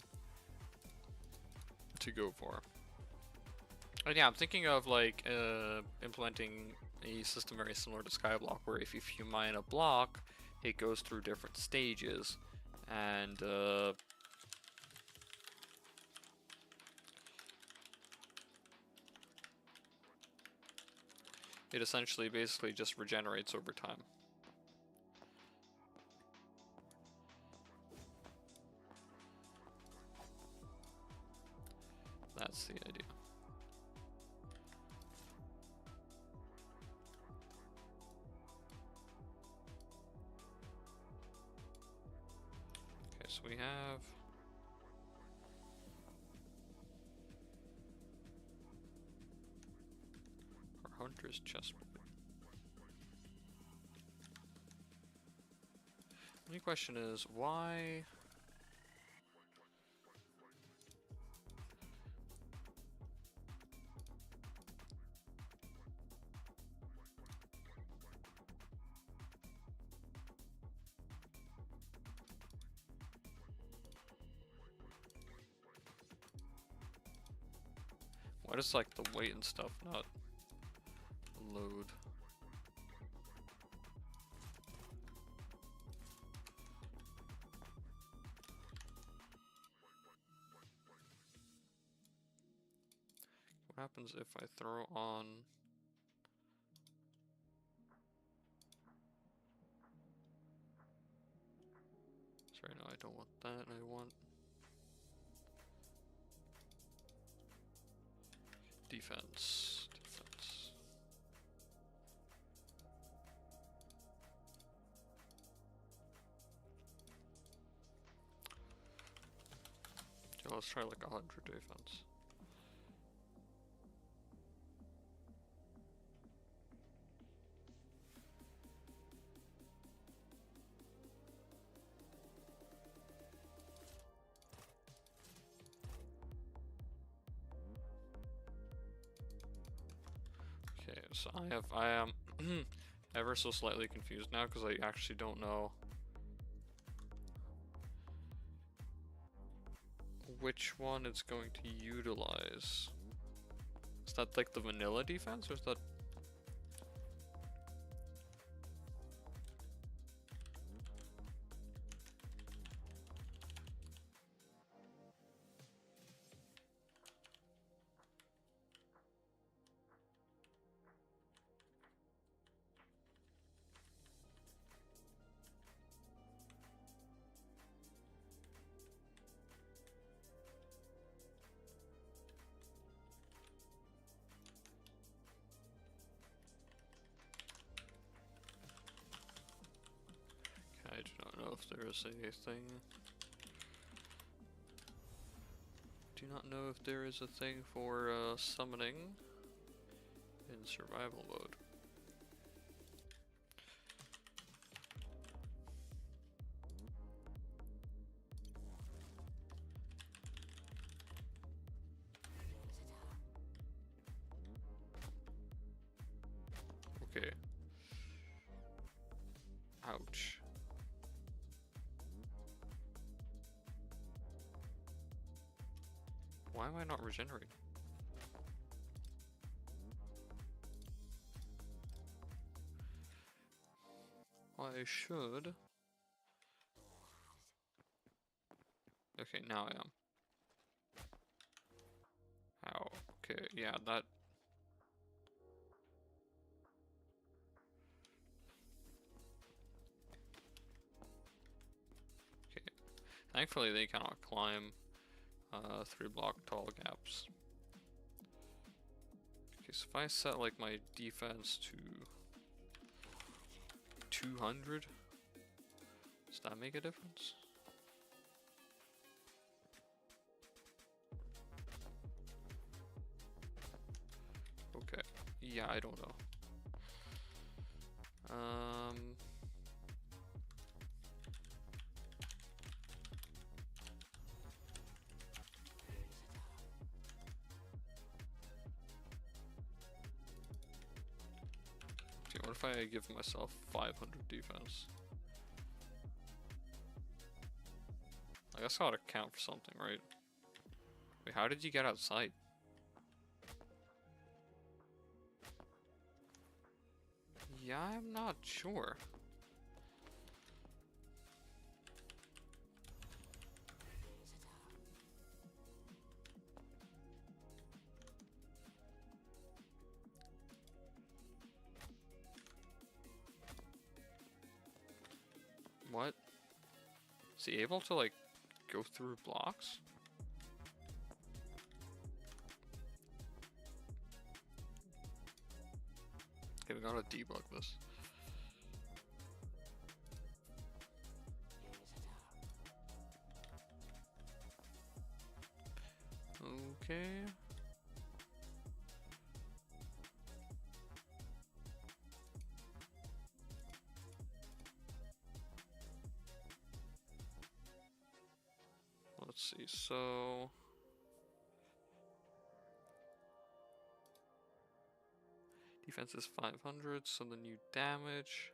to go for. And yeah, I'm thinking of like implementing a system very similar to Skyblock, where if you mine a block, it goes through different stages, and it essentially basically just regenerates over time. That's the idea. Okay, so we have our hunter's chest. The only question is, why? Why does like the weight and stuff not load? What happens if I throw on... Sorry, no, I don't want that. I want... defense. Defense. Okay, let's try like 100 defense. Okay, so I am ever so slightly confused now because I actually don't know which one it's going to utilize. Is that like the vanilla defense, or is that... I do not know if there is a thing. Do not know if there is a thing for summoning in survival mode. Okay. Ouch. Why am I not regenerating? I should. Okay, now I am. How? Okay, yeah, that... Okay. Thankfully they cannot climb 3-block tall gaps. Okay, so if I set like my defense to 200, does that make a difference? Okay, yeah, I don't know. Okay, what if I give myself 500 defense? I guess I ought to count for something, right? Wait, how did you get outside? Yeah, I'm not sure. What? Is he able to, like, go through blocks? Okay, we gotta debug this. Okay. Let's see, so... Defense is 500, so the new damage...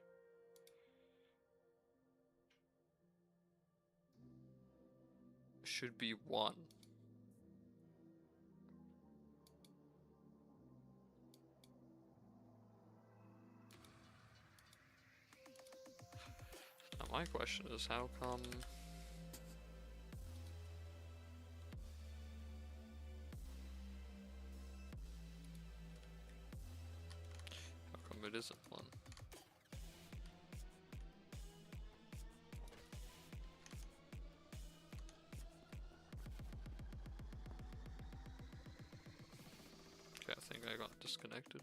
should be 1. Now my question is, how come... it isn't one. Okay, I think I got disconnected.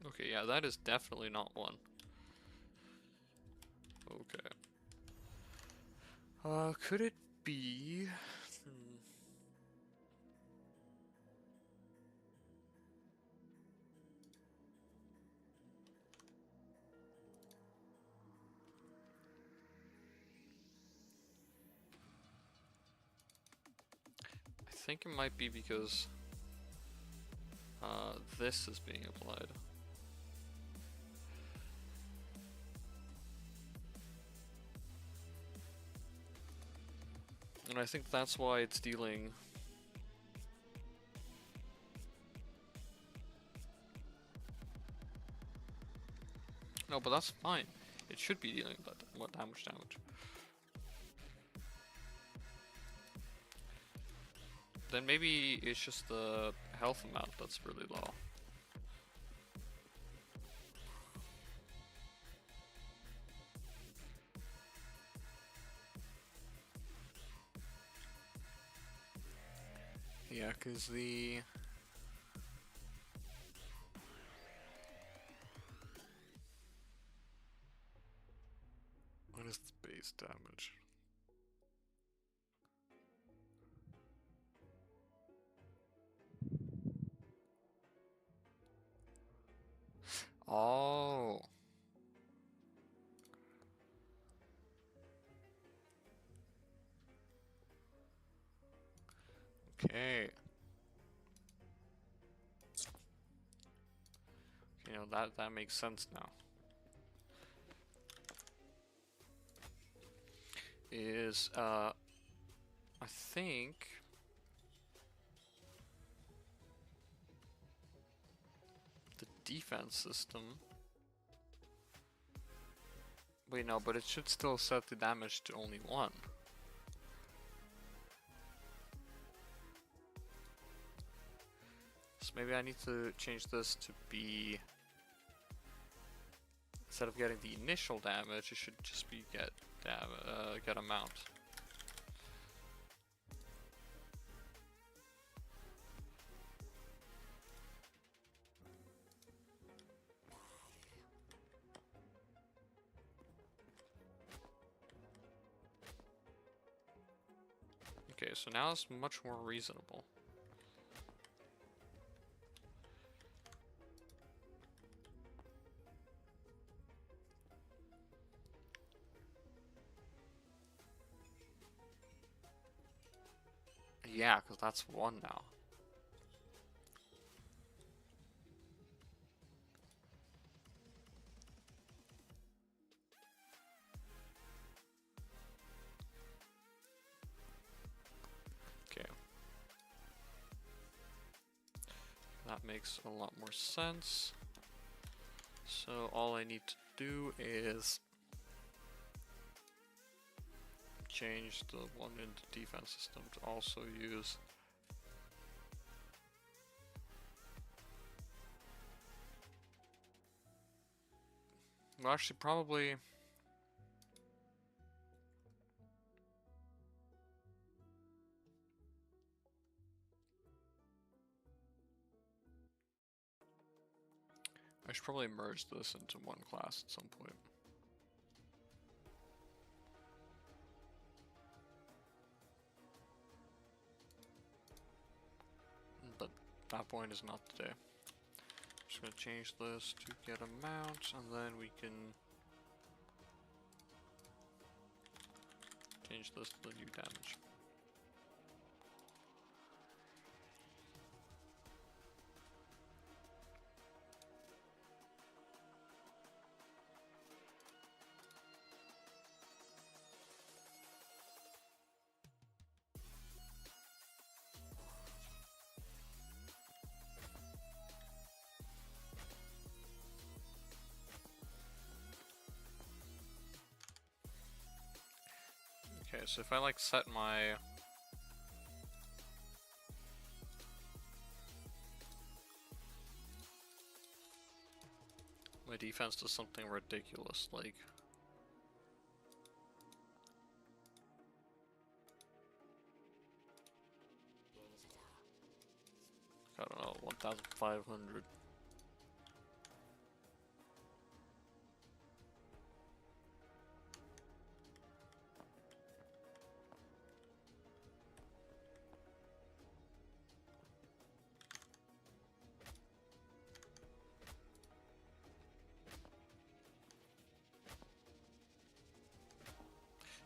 Okay, yeah, that is definitely not one. Okay. Could it be? I think it might be because this is being applied. And I think that's why it's dealing... No, but that's fine. It should be dealing that what damage. Then maybe it's just the health amount that's really low. Yeah, because the... What is the base damage? Oh. Okay. You know, that makes sense now. Is, I think... the defense system... Wait, no, but it should still set the damage to only 1. So maybe I need to change this to be... Instead of getting the initial damage, it should just be get amount. Okay, so now it's much more reasonable. Yeah, because that's 1 now. Okay. That makes a lot more sense. So all I need to do is change the one in the defense system to also use well, actually probably I should probably merge this into one class at some point. But that point is not today. Just gonna change this to get amount, and then we can change this to the new damage. so if I like set my defense to something ridiculous, like I don't know, 1,500.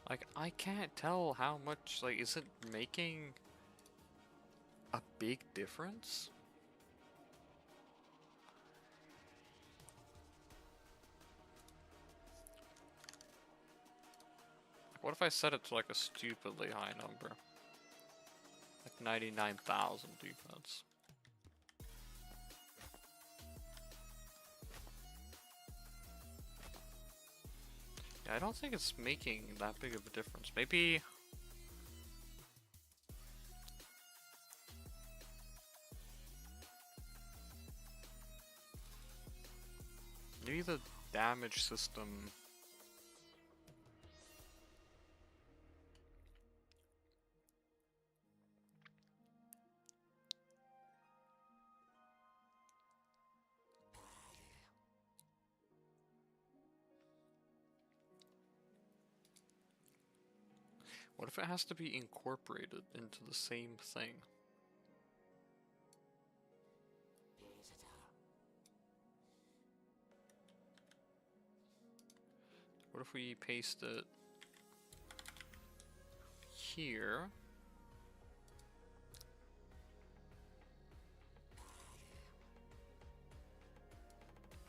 Like, I can't tell how much, like, is it making a big difference? What if I set it to like a stupidly high number? Like 99,000 defense. Yeah, I don't think it's making that big of a difference. Maybe... maybe the damage system... What if it has to be incorporated into the same thing? What if we paste it here?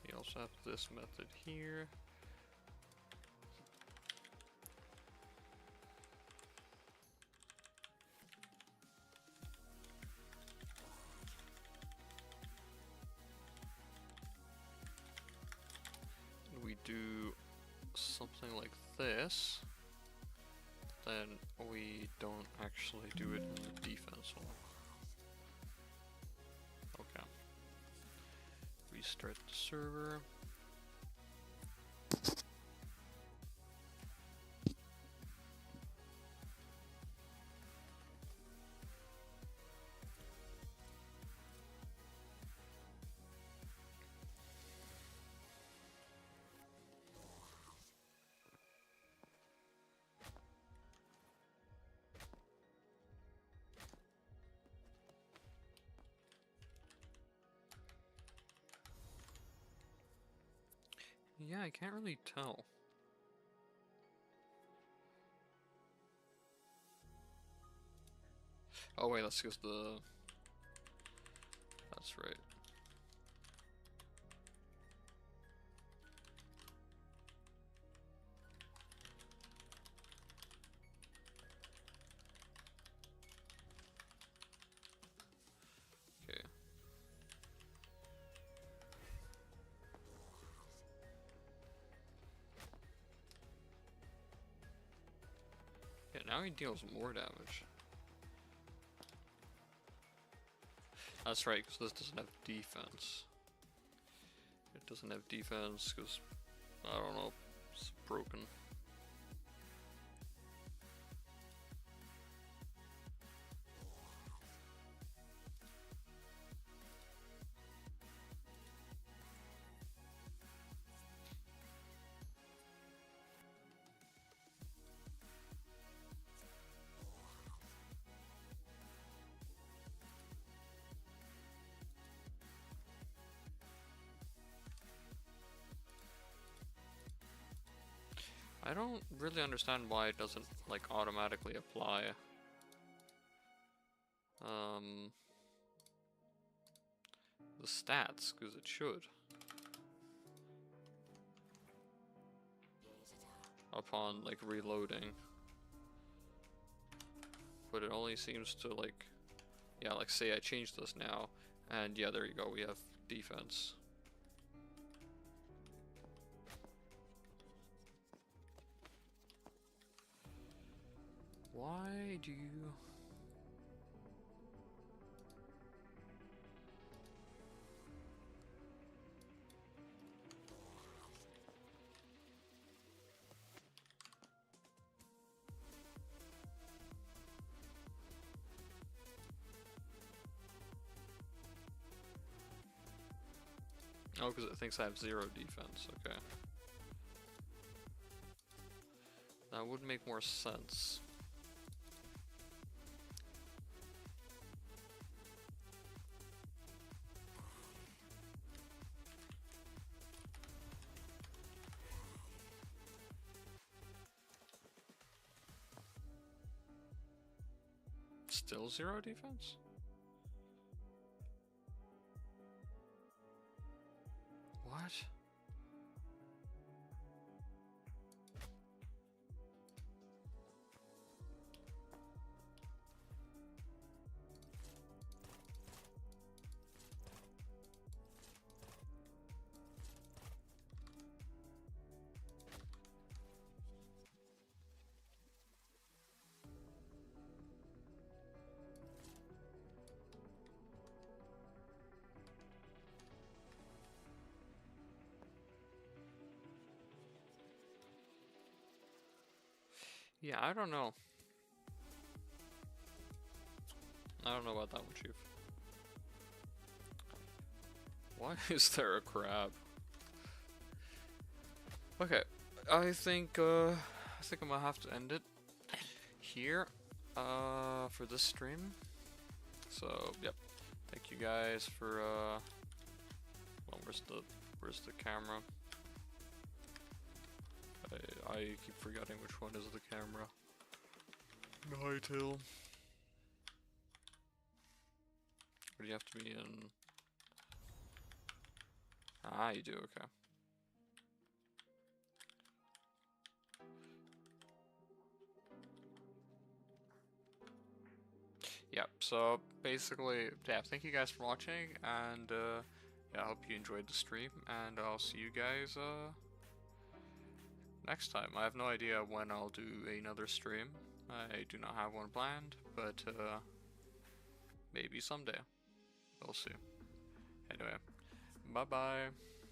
We also have this method here. We do something like this, then we don't actually do it in the defense one. Okay. Restart the server. Yeah, I can't really tell. Oh wait, that's because the... That's right. Okay. Yeah, now he deals more damage. That's right, because this doesn't have defense. It doesn't have defense because, I don't know, it's broken. I don't really understand why it doesn't, like, automatically apply. The stats, because it should. Upon, like, reloading. But it only seems to, like... Yeah, like, say I change this now, and yeah, there you go, we have defense. Why do you... Oh, because it thinks I have 0 defense, okay. That would make more sense. Still 0 defense? What? Yeah, I don't know. I don't know about that one, Chief. Why is there a crab? Okay, I think I'm gonna have to end it here for this stream. So, yep. Thank you guys for well, where's the camera? I keep forgetting which one is the camera. Hytale. Or do you have to be in? Ah, you do, okay. Yep, so basically, yeah, thank you guys for watching, and yeah, I hope you enjoyed the stream, and I'll see you guys next time. I have no idea when I'll do another stream. I do not have one planned, but maybe someday. We'll see. Anyway, bye-bye.